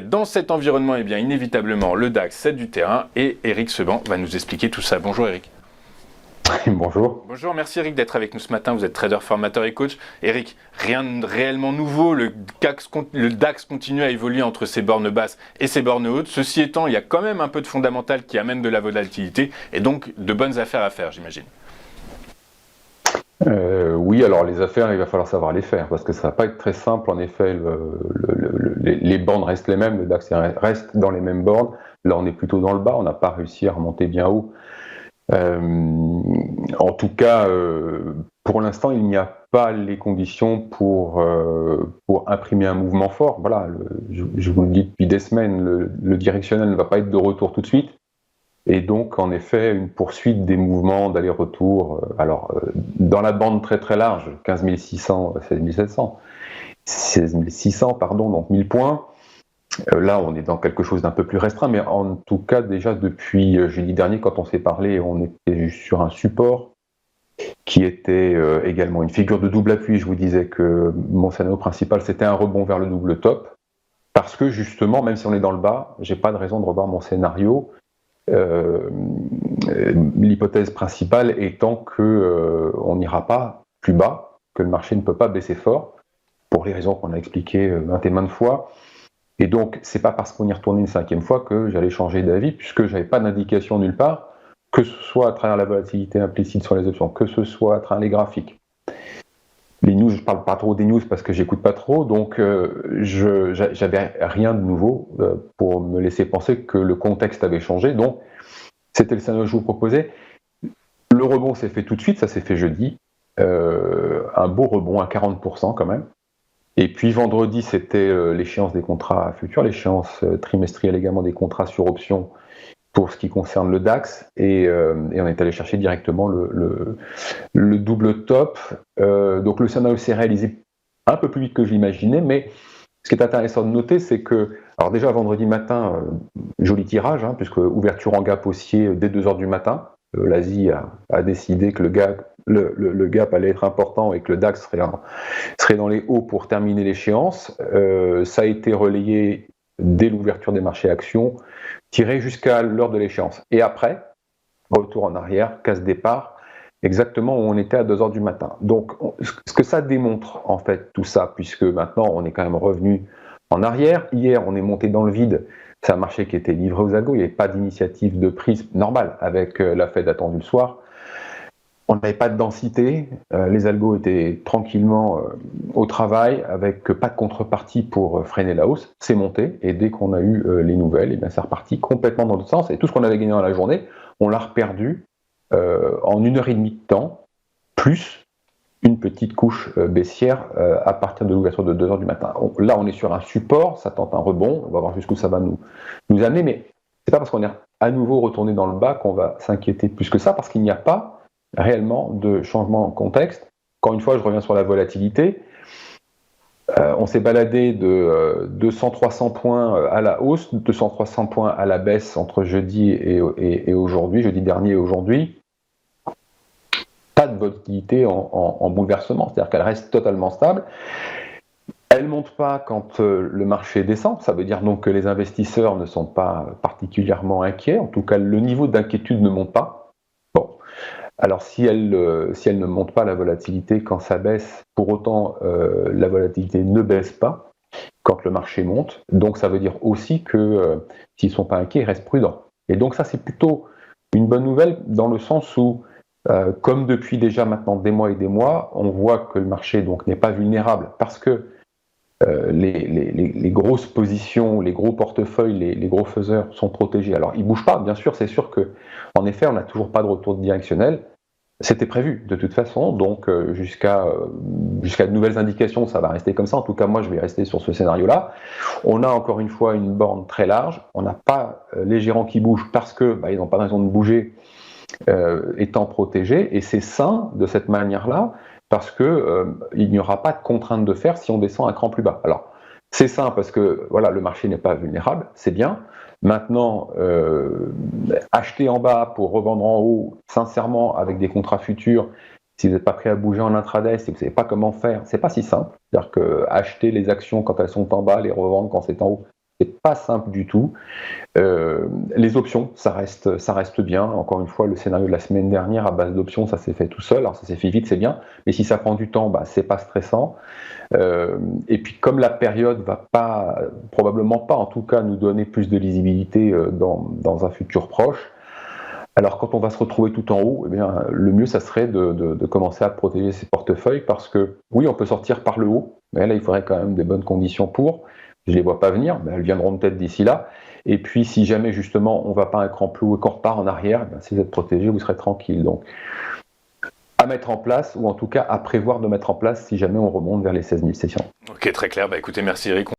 Dans cet environnement, eh bien, inévitablement, le DAX cède du terrain et Eric Seban va nous expliquer tout ça. Bonjour Eric. Bonjour. Bonjour, merci Eric d'être avec nous ce matin. Vous êtes trader, formateur et coach. Eric, rien de réellement nouveau. Le DAX continue à évoluer entre ses bornes basses et ses bornes hautes. Ceci étant, il y a quand même un peu de fondamental qui amène de la volatilité et donc de bonnes affaires à faire, j'imagine. Oui, alors les affaires, il va falloir savoir les faire parce que ça va pas être très simple. En effet, les bornes restent les mêmes, le DAX reste dans les mêmes bornes. Là, on est plutôt dans le bas, on n'a pas réussi à remonter bien haut. En tout cas, pour l'instant, il n'y a pas les conditions pour imprimer un mouvement fort. Voilà, je vous le dis depuis des semaines, le directionnel ne va pas être de retour tout de suite. Et donc, en effet, une poursuite des mouvements d'aller-retour, dans la bande très très large, 15 600, 16 700, 16 600, pardon, donc 1000 points. Là, on est dans quelque chose d'un peu plus restreint, mais en tout cas, déjà depuis jeudi dernier, quand on s'est parlé, on était sur un support qui était également une figure de double appui. Je vous disais que mon scénario principal, c'était un rebond vers le double top, parce que justement, même si on est dans le bas, j'ai pas de raison de revoir mon scénario. L'hypothèse principale étant que on n'ira pas plus bas, que le marché ne peut pas baisser fort, pour les raisons qu'on a expliquées maintes et maintes fois. Et donc, c'est pas parce qu'on y retournait une cinquième fois que j'allais changer d'avis, puisque j'avais pas d'indication nulle part, que ce soit à travers la volatilité implicite sur les options, que ce soit à travers les graphiques. Les news, je parle pas trop des news parce que j'écoute pas trop, donc j'avais rien de nouveau pour me laisser penser que le contexte avait changé. Donc, c'était le scénario que je vous proposais. Le rebond s'est fait tout de suite, ça s'est fait jeudi. Un beau rebond à 40% quand même. Et puis vendredi, c'était l'échéance des contrats futurs, l'échéance trimestrielle également des contrats sur option pour ce qui concerne le DAX. Et on est allé chercher directement le double top. Donc le scénario s'est réalisé un peu plus vite que je l'imaginais, mais ce qui est intéressant de noter, c'est que, alors déjà vendredi matin, joli tirage, puisque ouverture en gap haussier dès 2h du matin. L'Asie a décidé que le gap allait être important et que le DAX serait dans les hauts pour terminer l'échéance. Ça a été relayé dès l'ouverture des marchés actions, tiré jusqu'à l'heure de l'échéance. Et après, retour en arrière, casse départ, exactement où on était à 2h du matin. Donc, ce que ça démontre, en fait, tout ça, puisque maintenant, on est quand même revenu en arrière. Hier, on est monté dans le vide. C'est un marché qui était livré aux algos. Il n'y avait pas d'initiative de prise normale avec la Fed attendue le soir. On n'avait pas de densité. Les algos étaient tranquillement au travail avec pas de contrepartie pour freiner la hausse. C'est monté. Et dès qu'on a eu les nouvelles, et bien, c'est reparti complètement dans l'autre sens. Et tout ce qu'on avait gagné dans la journée, on l'a reperdu en 1h30 de temps, plus une petite couche baissière à partir de l'ouverture de 2h du matin. Là, on est sur un support, ça tente un rebond, on va voir jusqu'où ça va nous amener, mais c'est pas parce qu'on est à nouveau retourné dans le bas qu'on va s'inquiéter plus que ça, parce qu'il n'y a pas réellement de changement en contexte. Encore une fois, je reviens sur la volatilité. On s'est baladé de 200-300 points à la hausse, 200-300 points à la baisse entre jeudi et aujourd'hui, jeudi dernier et aujourd'hui. Pas de volatilité en bouleversement, c'est-à-dire qu'elle reste totalement stable. Elle ne monte pas quand le marché descend, ça veut dire donc que les investisseurs ne sont pas particulièrement inquiets, en tout cas le niveau d'inquiétude ne monte pas. Bon, alors si elle ne monte pas la volatilité quand ça baisse, pour autant la volatilité ne baisse pas quand le marché monte, donc ça veut dire aussi que s'ils ne sont pas inquiets, ils restent prudents. Et donc ça c'est plutôt une bonne nouvelle dans le sens où comme depuis déjà maintenant des mois et des mois, on voit que le marché donc n'est pas vulnérable parce que les grosses positions, les gros portefeuilles, les gros faiseurs sont protégés. Alors ils ne bougent pas, bien sûr, c'est sûr que en effet on n'a toujours pas de retour directionnel. C'était prévu de toute façon, donc jusqu'à de nouvelles indications, ça va rester comme ça. En tout cas, moi je vais rester sur ce scénario-là. On a encore une fois une borne très large. On n'a pas les gérants qui bougent parce que ils n'ont pas de raison de bouger. Étant protégé, et c'est sain de cette manière-là, parce que il n'y aura pas de contrainte de faire si on descend un cran plus bas. Alors, c'est sain parce que voilà, le marché n'est pas vulnérable, c'est bien. Maintenant, acheter en bas pour revendre en haut, sincèrement, avec des contrats futurs, si vous n'êtes pas prêt à bouger en intraday, si vous ne savez pas comment faire, c'est pas si simple. C'est-à-dire que acheter les actions quand elles sont en bas, les revendre quand c'est en haut, c'est pas simple du tout. Les options, ça reste bien. Encore une fois, le scénario de la semaine dernière à base d'options, ça s'est fait tout seul. Alors ça s'est fait vite, c'est bien. Mais si ça prend du temps, c'est pas stressant. Et puis comme la période va pas, probablement pas, en tout cas, nous donner plus de lisibilité dans un futur proche. Alors quand on va se retrouver tout en haut, eh bien, le mieux, ça serait de commencer à protéger ses portefeuilles parce que oui, on peut sortir par le haut, mais là, il faudrait quand même des bonnes conditions pour. Je ne les vois pas venir, mais elles viendront peut-être d'ici là. Et puis, si jamais justement on ne va pas un cran plus haut et qu'on repart en arrière, si vous êtes protégé, vous serez tranquille. Donc, à mettre en place, ou en tout cas à prévoir de mettre en place si jamais on remonte vers les 16 600. Ok, très clair. Écoutez, merci Eric.